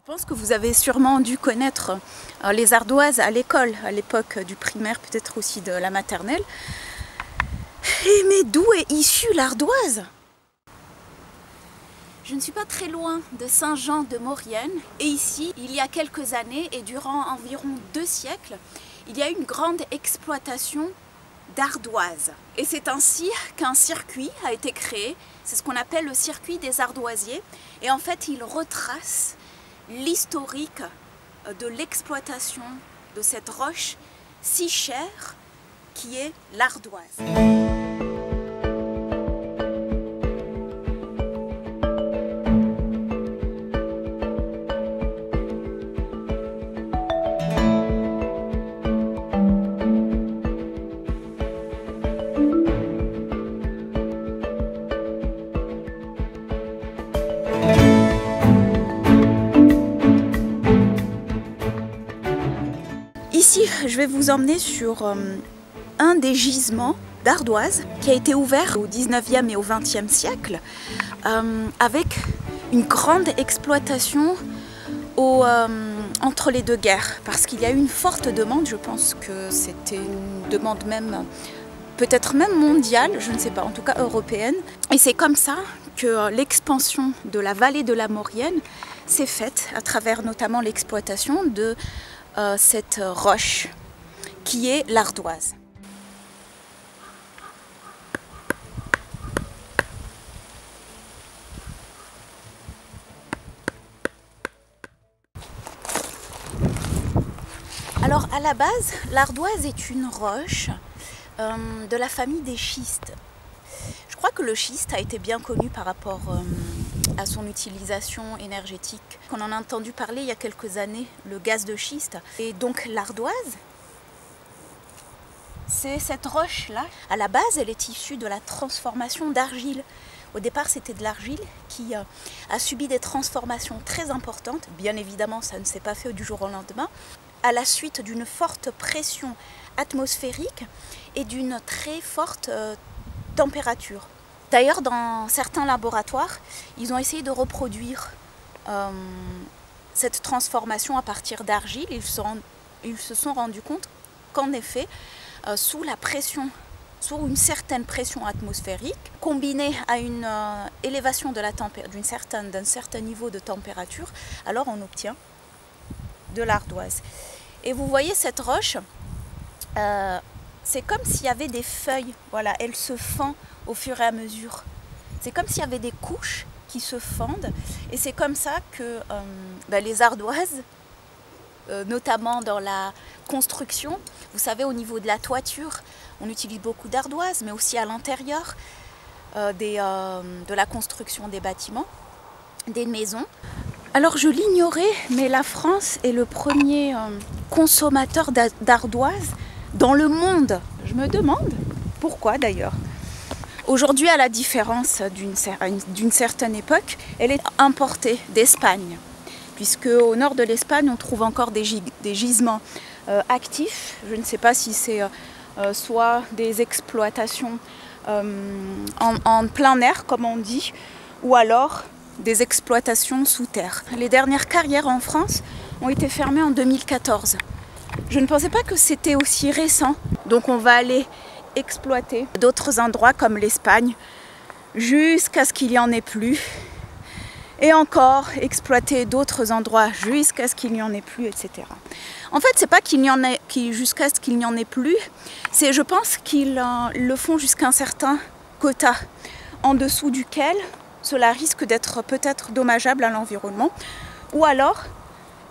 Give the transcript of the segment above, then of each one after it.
Je pense que vous avez sûrement dû connaître les ardoises à l'école, à l'époque du primaire, peut-être aussi de la maternelle. Mais d'où est issue l'ardoise? Je ne suis pas très loin de Saint-Jean-de-Maurienne et ici, il y a quelques années et durant environ 2 siècles, il y a eu une grande exploitation d'ardoises. Et c'est ainsi qu'un circuit a été créé, c'est ce qu'on appelle le circuit des ardoisiers. Et en fait, il retrace l'historique de l'exploitation de cette roche si chère qui est l'ardoise. Ici, je vais vous emmener sur un des gisements d'ardoise qui a été ouvert au 19e et au 20e siècle avec une grande exploitation entre les deux guerres parce qu'il y a eu une forte demande. Je pense que c'était une demande même peut-être même mondiale, je ne sais pas, en tout cas européenne. Et c'est comme ça que l'expansion de la vallée de la Maurienne s'est faite à travers notamment l'exploitation de cette roche qui est l'ardoise. Alors à la base, l'ardoise est une roche de la famille des schistes. Je crois que le schiste a été bien connu par rapport à son utilisation énergétique. On en a entendu parler il y a quelques années, le gaz de schiste. Et donc l'ardoise, c'est cette roche-là. À la base, elle est issue de la transformation d'argile. Au départ, c'était de l'argile qui a subi des transformations très importantes. Bien évidemment, ça ne s'est pas fait du jour au lendemain. À la suite d'une forte pression atmosphérique et d'une très forte température. D'ailleurs, dans certains laboratoires, ils ont essayé de reproduire cette transformation à partir d'argile. Ils se sont rendus compte qu'en effet, sous une certaine pression atmosphérique, combinée à une élévation de d'un certain niveau de température, alors on obtient de l'ardoise. Et vous voyez cette roche, c'est comme s'il y avait des feuilles, voilà, elle se fend au fur et à mesure. C'est comme s'il y avait des couches qui se fendent et c'est comme ça que les ardoises, notamment dans la construction, vous savez, au niveau de la toiture, on utilise beaucoup d'ardoises, mais aussi à l'intérieur de la construction des bâtiments, des maisons. Alors je l'ignorais, mais la France est le premier consommateur d'ardoises dans le monde. Je me demande pourquoi d'ailleurs. Aujourd'hui, à la différence d'une certaine époque, elle est importée d'Espagne, puisque au nord de l'Espagne, on trouve encore des gisements actifs. Je ne sais pas si c'est soit des exploitations en plein air, comme on dit, ou alors des exploitations sous terre. Les dernières carrières en France ont été fermées en 2014. Je ne pensais pas que c'était aussi récent, donc on va aller exploiter d'autres endroits comme l'Espagne jusqu'à ce qu'il n'y en ait plus et encore exploiter d'autres endroits jusqu'à ce qu'il n'y en ait plus, etc. En fait, c'est pas jusqu'à ce qu'il n'y en ait plus, c'est je pense qu'ils le font jusqu'à un certain quota en dessous duquel cela risque d'être peut-être dommageable à l'environnement ou alors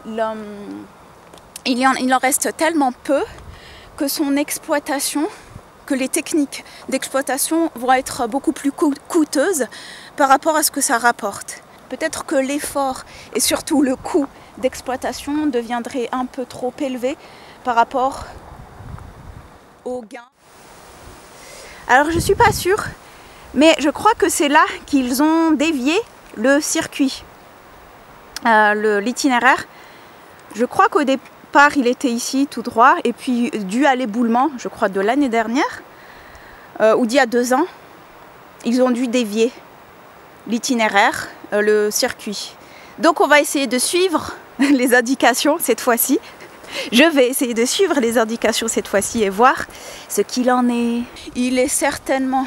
il en reste tellement peu que son exploitation, que les techniques d'exploitation vont être beaucoup plus coûteuses par rapport à ce que ça rapporte. Peut-être que l'effort et surtout le coût d'exploitation deviendrait un peu trop élevé par rapport aux gains. Alors je ne suis pas sûre, mais je crois que c'est là qu'ils ont dévié le circuit, l'itinéraire. Je crois qu'au départ, il était ici tout droit, et puis dû à l'éboulement, je crois de l'année dernière, ou d'il y a 2 ans, ils ont dû dévier l'itinéraire, le circuit. Donc on va essayer de suivre les indications cette fois-ci. Je vais essayer de suivre les indications cette fois-ci et voir ce qu'il en est. Il est certainement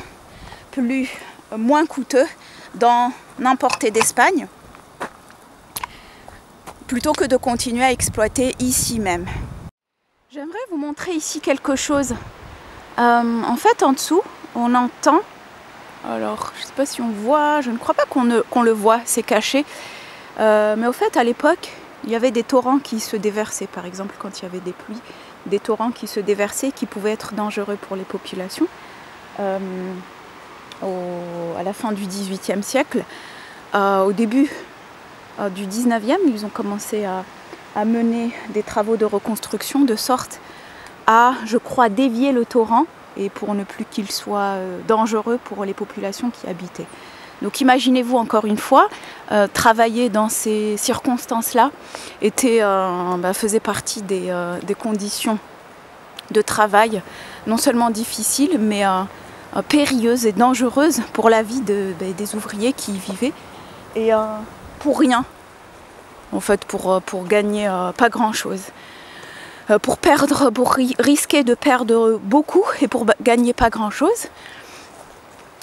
moins coûteux d'en importer d'Espagne plutôt que de continuer à exploiter ici même. J'aimerais vous montrer ici quelque chose. En fait, en dessous, on entend, alors je ne sais pas si on voit, je ne crois pas qu'on le voit, c'est caché, mais au fait, à l'époque, il y avait des torrents qui se déversaient, par exemple quand il y avait des pluies, des torrents qui se déversaient qui pouvaient être dangereux pour les populations. À la fin du XVIIIe siècle, au début du XIXe, ils ont commencé à mener des travaux de reconstruction de sorte à, je crois, dévier le torrent et pour ne plus qu'il soit dangereux pour les populations qui habitaient. Donc imaginez-vous encore une fois, travailler dans ces circonstances-là faisait partie des conditions de travail non seulement difficiles mais périlleuses et dangereuses pour la vie des ouvriers qui y vivaient et pour rien en fait, pour gagner pas grand-chose. Pour risquer de perdre beaucoup et pour gagner pas grand-chose.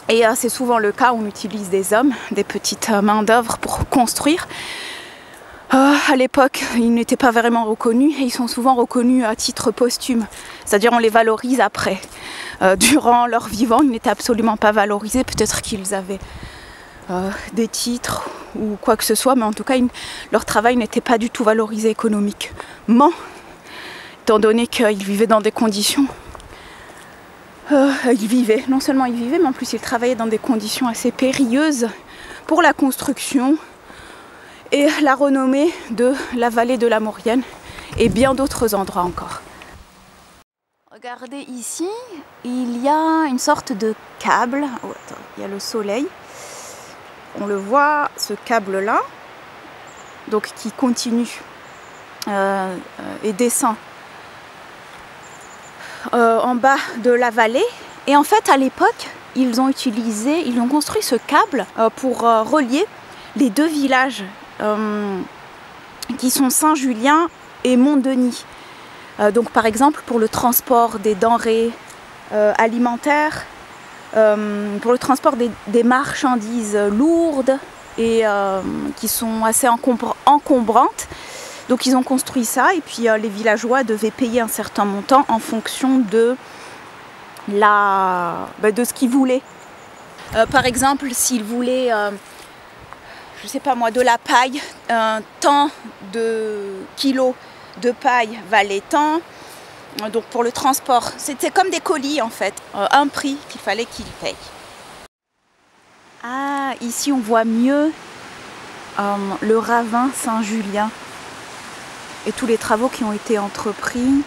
Et c'est souvent le cas, on utilise des hommes, des petites mains d'œuvre pour construire. À l'époque, ils n'étaient pas vraiment reconnus et ils sont souvent reconnus à titre posthume, c'est-à-dire on les valorise après. Durant leur vivant, ils n'étaient absolument pas valorisés, peut-être qu'ils avaient des titres ou quoi que ce soit, mais en tout cas, leur travail n'était pas du tout valorisé économiquement, étant donné qu'ils vivaient dans des conditions. Non seulement ils vivaient, mais en plus ils travaillaient dans des conditions assez périlleuses pour la construction et la renommée de la vallée de la Maurienne et bien d'autres endroits encore. Regardez ici, il y a une sorte de câble. Oh, attends, il y a le soleil. On le voit, ce câble-là, donc qui continue et descend en bas de la vallée. Et en fait, à l'époque, ils ont construit ce câble pour relier les deux villages qui sont Saint-Julien et Montdenis. Donc par exemple, pour le transport des denrées alimentaires, pour le transport des marchandises lourdes et qui sont assez encombrantes. Donc ils ont construit ça et puis les villageois devaient payer un certain montant en fonction de ce qu'ils voulaient. Par exemple, s'ils voulaient, je sais pas moi, de la paille, tant de kilos de paille valait tant. Donc pour le transport, c'était comme des colis en fait, un prix qu'il fallait qu'ils payent. Ah, ici on voit mieux le ravin Saint-Julien et tous les travaux qui ont été entrepris.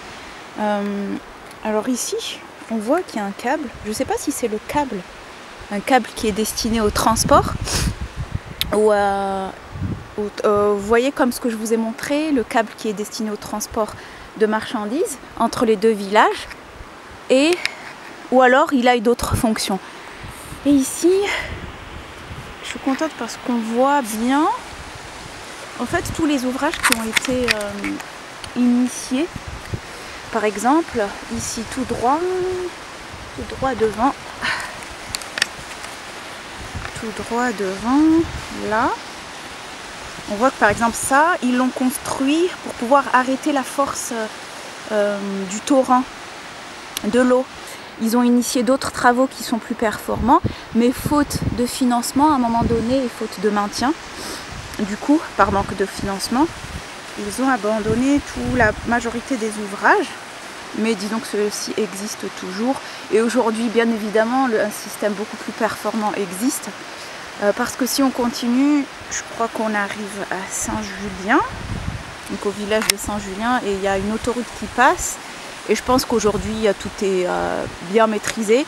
Alors ici, on voit qu'il y a un câble. Je ne sais pas si c'est un câble qui est destiné au transport. Vous voyez comme ce que je vous ai montré, le câble qui est destiné au transport de marchandises entre les deux villages. Ou alors il a d'autres fonctions. Et ici, je suis contente parce qu'on voit bien en fait tous les ouvrages qui ont été initiés. Par exemple, ici tout droit devant, là, on voit que par exemple ça, ils l'ont construit pour pouvoir arrêter la force du torrent, de l'eau. Ils ont initié d'autres travaux qui sont plus performants, mais faute de financement à un moment donné et faute de maintien, du coup, par manque de financement, ils ont abandonné la majorité des ouvrages. Mais disons que ceux-ci existent toujours. Et aujourd'hui, bien évidemment, un système beaucoup plus performant existe. Parce que si on continue, je crois qu'on arrive à Saint-Julien, donc au village de Saint-Julien, et il y a une autoroute qui passe. Et je pense qu'aujourd'hui, tout est bien maîtrisé.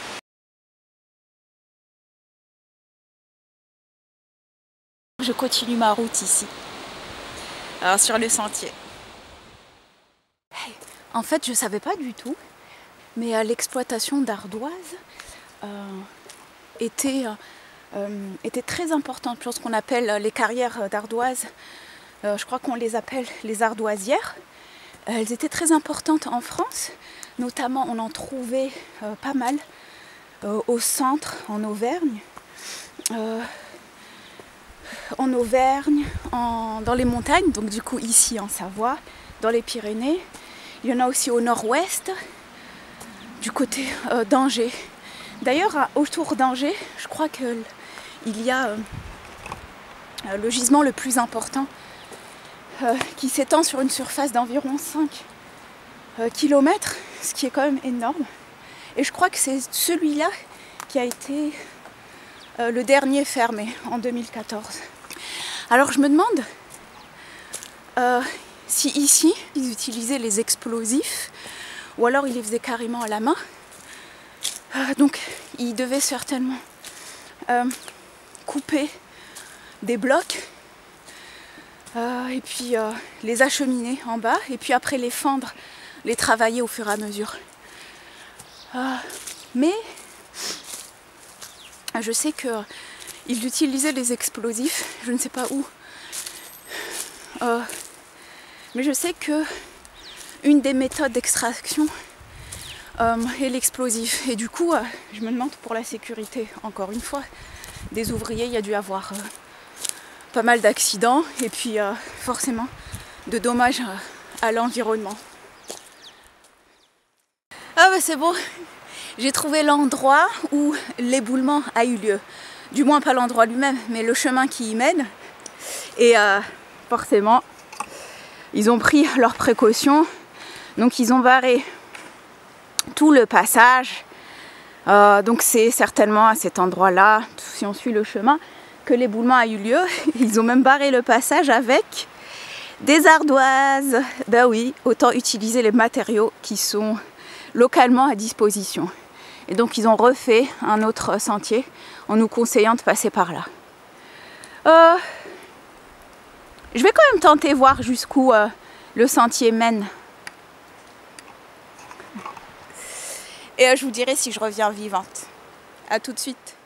Je continue ma route ici, sur le sentier. En fait, je ne savais pas du tout, mais l'exploitation d'ardoise était très importante. Je pense qu'on appelle les carrières d'ardoise Je crois qu'on les appelle les ardoisières. Elles étaient très importantes en France, notamment on en trouvait pas mal au centre, en Auvergne, dans les montagnes, donc du coup ici en Savoie, dans les Pyrénées. Il y en a aussi au nord-ouest, du côté d'Angers. D'ailleurs, autour d'Angers, je crois qu'il y a le gisement le plus important qui s'étend sur une surface d'environ 5 km, ce qui est quand même énorme. Et je crois que c'est celui-là qui a été le dernier fermé en 2014. Alors je me demande si ici ils utilisaient les explosifs ou alors ils les faisaient carrément à la main. Donc ils devaient certainement couper des blocs et puis les acheminer en bas et puis après les fendre, les travailler au fur et à mesure. Mais je sais qu'ils utilisaient les explosifs, je ne sais pas où, mais je sais que une des méthodes d'extraction est l'explosif. Et du coup, je me demande pour la sécurité, encore une fois, des ouvriers, il y a dû avoir pas mal d'accidents et puis forcément de dommages à l'environnement. Ah bah c'est bon, j'ai trouvé l'endroit où l'éboulement a eu lieu. Du moins pas l'endroit lui-même, mais le chemin qui y mène. Et forcément, ils ont pris leurs précautions. Donc ils ont barré tout le passage. Donc c'est certainement à cet endroit-là, si on suit le chemin, que l'éboulement a eu lieu. Ils ont même barré le passage avec des ardoises. Ben oui, autant utiliser les matériaux qui sont localement à disposition. Et donc ils ont refait un autre sentier en nous conseillant de passer par là. Je vais quand même tenter voir jusqu'où le sentier mène. Et je vous dirai si je reviens vivante. À tout de suite.